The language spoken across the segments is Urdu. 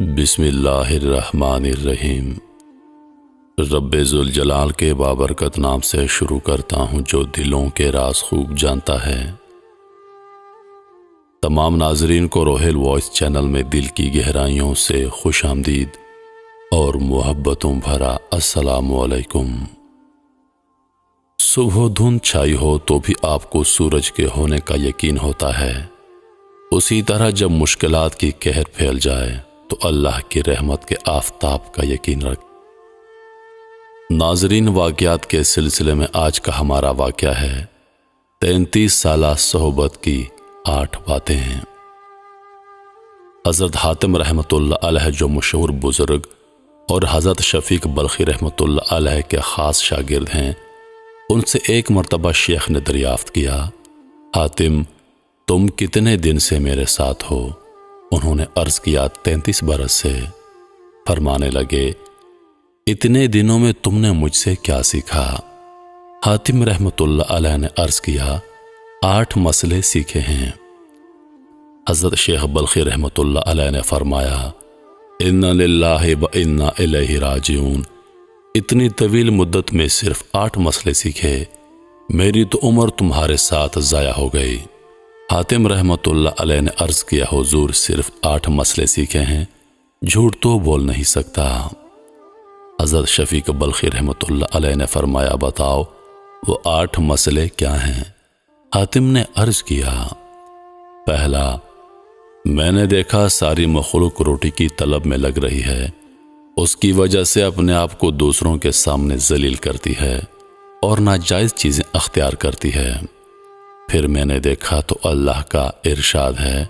بسم اللہ الرحمن الرحیم۔ رب ذوالجلال کے بابرکت نام سے شروع کرتا ہوں جو دلوں کے راز خوب جانتا ہے۔ تمام ناظرین کو روحیل وائس چینل میں دل کی گہرائیوں سے خوش آمدید اور محبتوں بھرا السلام علیکم۔ صبح دھند چھائی ہو تو بھی آپ کو سورج کے ہونے کا یقین ہوتا ہے، اسی طرح جب مشکلات کی قہر پھیل جائے تو اللہ کی رحمت کے آفتاب کا یقین رکھ۔ ناظرین، واقعات کے سلسلے میں آج کا ہمارا واقعہ ہے 33 سالہ صحبت کی 8 باتیں ہیں۔ حضرت حاتم رحمۃ اللہ علیہ جو مشہور بزرگ اور حضرت شفیق بلخی رحمۃ اللہ علیہ کے خاص شاگرد ہیں، ان سے ایک مرتبہ شیخ نے دریافت کیا، حاتم تم کتنے دن سے میرے ساتھ ہو؟ انہوں نے عرض کیا 33 برس سے۔ فرمانے لگے، اتنے دنوں میں تم نے مجھ سے کیا سیکھا؟ حاتم رحمۃ اللہ علیہ نے عرض کیا 8 مسئلے سیکھے ہیں۔ حضرت شیخ بلخی رحمۃ اللہ علیہ نے فرمایا، انا للہ و انا الیہ راجعون۔ اتنی طویل مدت میں صرف 8 مسئلے سیکھے، میری تو عمر تمہارے ساتھ ضائع ہو گئی۔ حاتم رحمۃ اللہ علیہ نے عرض کیا، حضور صرف 8 مسئلے سیکھے ہیں، جھوٹ تو بول نہیں سکتا۔ حضرت شفیق بلخی رحمۃ اللہ علیہ نے فرمایا، بتاؤ وہ 8 مسئلے کیا ہیں؟ حاتم نے عرض کیا، پہلا، میں نے دیکھا ساری مخلوق روٹی کی طلب میں لگ رہی ہے، اس کی وجہ سے اپنے آپ کو دوسروں کے سامنے ذلیل کرتی ہے اور ناجائز چیزیں اختیار کرتی ہے۔ پھر میں نے دیکھا تو اللہ کا ارشاد ہے،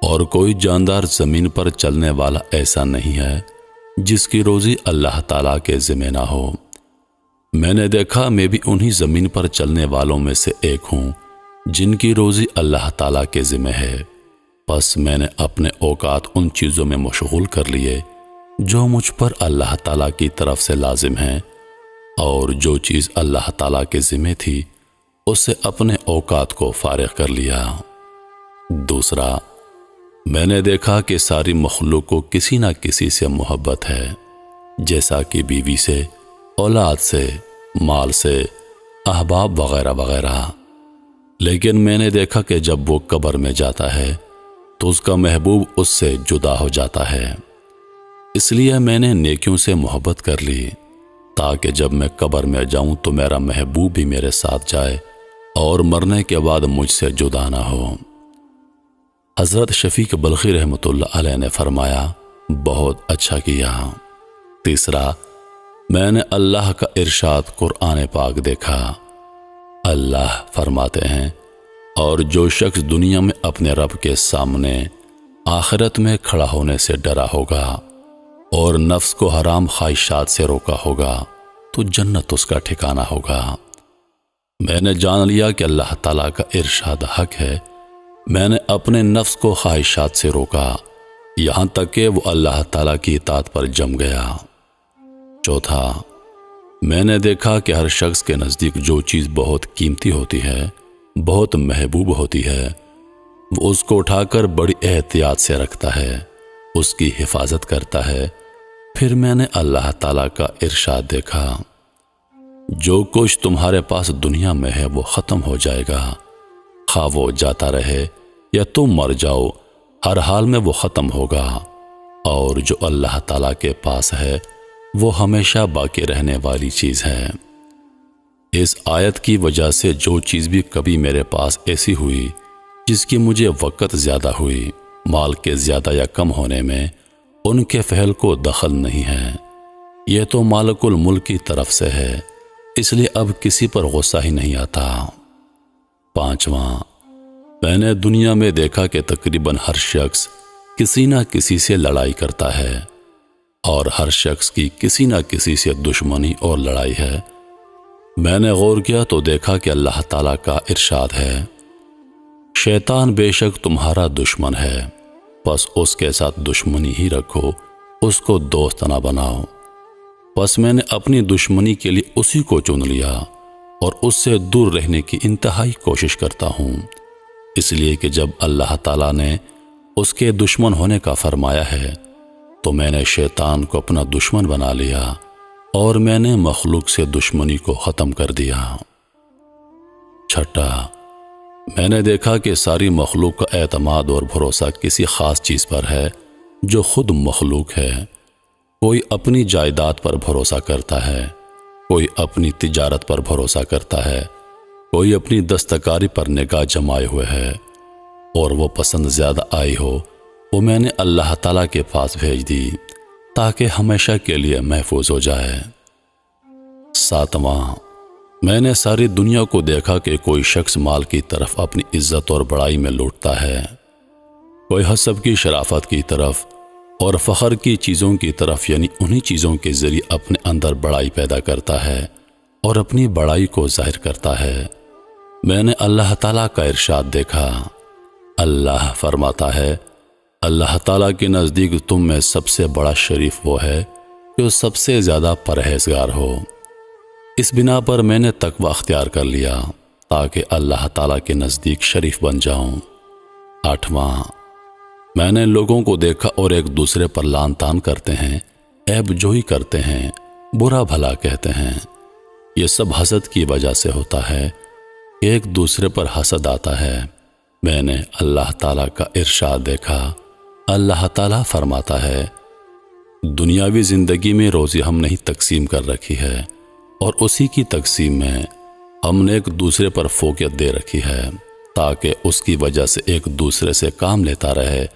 اور کوئی جاندار زمین پر چلنے والا ایسا نہیں ہے جس کی روزی اللہ تعالیٰ کے ذمہ نہ ہو۔ میں نے دیکھا میں بھی انہی زمین پر چلنے والوں میں سے ایک ہوں جن کی روزی اللہ تعالیٰ کے ذمہ ہے، پس میں نے اپنے اوقات ان چیزوں میں مشغول کر لیے جو مجھ پر اللہ تعالیٰ کی طرف سے لازم ہیں، اور جو چیز اللہ تعالیٰ کے ذمہ تھی اس سے اپنے اوقات کو فارغ کر لیا۔ دوسرا، میں نے دیکھا کہ ساری مخلوق کو کسی نہ کسی سے محبت ہے، جیسا کہ بیوی سے، اولاد سے، مال سے، احباب وغیرہ وغیرہ، لیکن میں نے دیکھا کہ جب وہ قبر میں جاتا ہے تو اس کا محبوب اس سے جدا ہو جاتا ہے، اس لیے میں نے نیکیوں سے محبت کر لی تاکہ جب میں قبر میں جاؤں تو میرا محبوب بھی میرے ساتھ جائے اور مرنے کے بعد مجھ سے جدا نہ ہو۔ حضرت شفیق بلخی رحمۃ اللہ علیہ نے فرمایا، بہت اچھا کیا۔ تیسرا، میں نے اللہ کا ارشاد قرآن پاک دیکھا۔ اللہ فرماتے ہیں، اور جو شخص دنیا میں اپنے رب کے سامنے آخرت میں کھڑا ہونے سے ڈرا ہوگا اور نفس کو حرام خواہشات سے روکا ہوگا تو جنت اس کا ٹھکانہ ہوگا۔ میں نے جان لیا کہ اللہ تعالیٰ کا ارشاد حق ہے، میں نے اپنے نفس کو خواہشات سے روکا یہاں تک کہ وہ اللہ تعالیٰ کی اطاعت پر جم گیا۔ چوتھا، میں نے دیکھا کہ ہر شخص کے نزدیک جو چیز بہت قیمتی ہوتی ہے، بہت محبوب ہوتی ہے، وہ اس کو اٹھا کر بڑی احتیاط سے رکھتا ہے، اس کی حفاظت کرتا ہے۔ پھر میں نے اللہ تعالیٰ کا ارشاد دیکھا، جو کچھ تمہارے پاس دنیا میں ہے وہ ختم ہو جائے گا، خواہ وہ جاتا رہے یا تم مر جاؤ، ہر حال میں وہ ختم ہوگا، اور جو اللہ تعالیٰ کے پاس ہے وہ ہمیشہ باقی رہنے والی چیز ہے۔ اس آیت کی وجہ سے جو چیز بھی کبھی میرے پاس ایسی ہوئی جس کی مجھے وقت زیادہ ہوئی، مال کے زیادہ یا کم ہونے میں ان کے فعل کو دخل نہیں ہے، یہ تو مالک الملک کی طرف سے ہے، اس لیے اب کسی پر غصہ ہی نہیں آتا۔ پانچواں، میں نے دنیا میں دیکھا کہ تقریباً ہر شخص کسی نہ کسی سے لڑائی کرتا ہے، اور ہر شخص کی کسی نہ کسی سے دشمنی اور لڑائی ہے۔ میں نے غور کیا تو دیکھا کہ اللہ تعالیٰ کا ارشاد ہے، شیطان بے شک تمہارا دشمن ہے، بس اس کے ساتھ دشمنی ہی رکھو، اس کو دوست نہ بناؤ۔ بس میں نے اپنی دشمنی کے لیے اسی کو چن لیا اور اس سے دور رہنے کی انتہائی کوشش کرتا ہوں، اس لیے کہ جب اللہ تعالیٰ نے اس کے دشمن ہونے کا فرمایا ہے تو میں نے شیطان کو اپنا دشمن بنا لیا اور میں نے مخلوق سے دشمنی کو ختم کر دیا۔ چھٹا، میں نے دیکھا کہ ساری مخلوق کا اعتماد اور بھروسہ کسی خاص چیز پر ہے جو خود مخلوق ہے۔ کوئی اپنی جائیداد پر بھروسہ کرتا ہے، کوئی اپنی تجارت پر بھروسہ کرتا ہے، کوئی اپنی دستکاری پر نگاہ جمائے ہوئے ہے، اور وہ پسند زیادہ آئی ہو وہ میں نے اللہ تعالیٰ کے پاس بھیج دی تاکہ ہمیشہ کے لیے محفوظ ہو جائے۔ ساتواں، میں نے ساری دنیا کو دیکھا کہ کوئی شخص مال کی طرف اپنی عزت اور بڑائی میں لوٹتا ہے، کوئی حسب کی شرافت کی طرف اور فخر کی چیزوں کی طرف، یعنی انہی چیزوں کے ذریعے اپنے اندر بڑائی پیدا کرتا ہے اور اپنی بڑائی کو ظاہر کرتا ہے۔ میں نے اللہ تعالیٰ کا ارشاد دیکھا۔ اللہ فرماتا ہے، اللہ تعالیٰ کے نزدیک تم میں سب سے بڑا شریف وہ ہے جو سب سے زیادہ پرہیزگار ہو۔ اس بنا پر میں نے تقوی اختیار کر لیا تاکہ اللہ تعالیٰ کے نزدیک شریف بن جاؤں۔ آٹھواں، میں نے لوگوں کو دیکھا اور ایک دوسرے پر لان تان کرتے ہیں، عیب جوئی کرتے ہیں، برا بھلا کہتے ہیں۔ یہ سب حسد کی وجہ سے ہوتا ہے کہ ایک دوسرے پر حسد آتا ہے۔ میں نے اللہ تعالیٰ کا ارشاد دیکھا۔ اللہ تعالیٰ فرماتا ہے، دنیاوی زندگی میں روزی ہم نے تقسیم کر رکھی ہے اور اسی کی تقسیم میں ہم نے ایک دوسرے پر فوقیت دے رکھی ہے تاکہ اس کی وجہ سے ایک دوسرے سے کام لیتا رہے،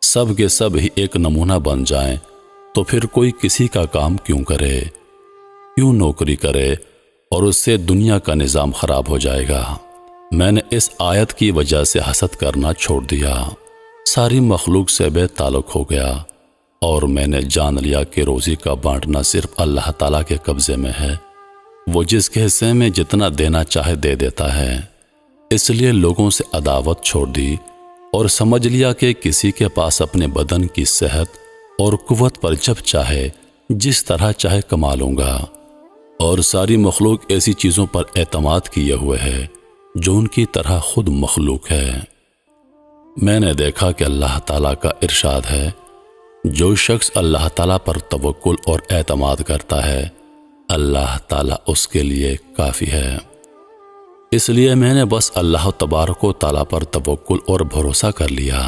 سب کے سب ہی ایک نمونہ بن جائیں، تو پھر کوئی کسی کا کام کیوں کرے، کیوں نوکری کرے، اور اس سے دنیا کا نظام خراب ہو جائے گا۔ میں نے اس آیت کی وجہ سے حسد کرنا چھوڑ دیا، ساری مخلوق سے بے تعلق ہو گیا، اور میں نے جان لیا کہ روزی کا بانٹنا صرف اللہ تعالیٰ کے قبضے میں ہے، وہ جس کے حصے میں جتنا دینا چاہے دے دیتا ہے۔ اس لیے لوگوں سے عداوت چھوڑ دی اور سمجھ لیا کہ کسی کے پاس اپنے بدن کی صحت اور قوت پر جب چاہے جس طرح چاہے کما لوں گا، اور ساری مخلوق ایسی چیزوں پر اعتماد کیے ہوئے ہے جو ان کی طرح خود مخلوق ہے۔ میں نے دیکھا کہ اللہ تعالیٰ کا ارشاد ہے، جو شخص اللہ تعالیٰ پر توکل اور اعتماد کرتا ہے اللہ تعالیٰ اس کے لیے کافی ہے۔ اس لیے میں نے بس اللہ تبارک و تعالیٰ پر توکل اور بھروسہ کر لیا۔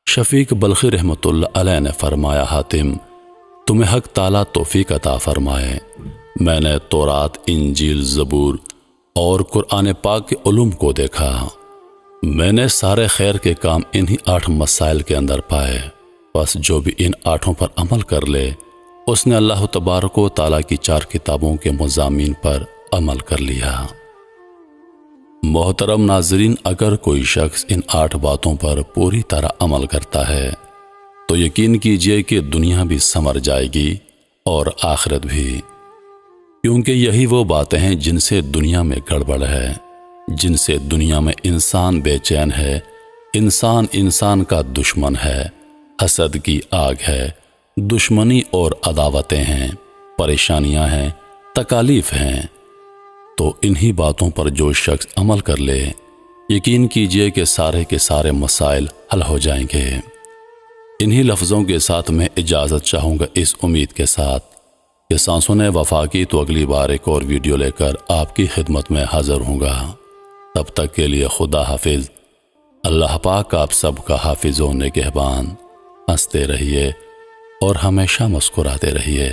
شفیق بلخی رحمۃ اللہ علیہ نے فرمایا، حاتم، تمہیں حق تعالیٰ توفیق عطا فرمائے۔ میں نے تورات، انجیل، زبور اور قرآن پاک کے علوم کو دیکھا۔ میں نے سارے خیر کے کام انہی 8 مسائل کے اندر پائے، بس جو بھی ان 8 پر عمل کر لے اس نے اللہ تبارک و تعالیٰ کی 4 کتابوں کے مضامین پر عمل کر لیا۔ محترم ناظرین، اگر کوئی شخص ان 8 باتوں پر پوری طرح عمل کرتا ہے تو یقین کیجئے کہ دنیا بھی سنور جائے گی اور آخرت بھی، کیونکہ یہی وہ باتیں ہیں جن سے دنیا میں گڑبڑ ہے، جن سے دنیا میں انسان بے چین ہے، انسان کا دشمن ہے، حسد کی آگ ہے، دشمنی اور عداوتیں ہیں، پریشانیاں ہیں، تکالیف ہیں۔ تو انہی باتوں پر جو شخص عمل کر لے یقین کیجئے کہ سارے کے سارے مسائل حل ہو جائیں گے۔ انہی لفظوں کے ساتھ میں اجازت چاہوں گا، اس امید کے ساتھ کہ سانسوں نے وفا کی تو اگلی بار ایک اور ویڈیو لے کر آپ کی خدمت میں حاضر ہوں گا۔ تب تک کے لیے خدا حافظ۔ اللہ پاک آپ سب کا حافظ و نگہبان۔ ہنستے رہیے اور ہمیشہ مسکراتے رہیے۔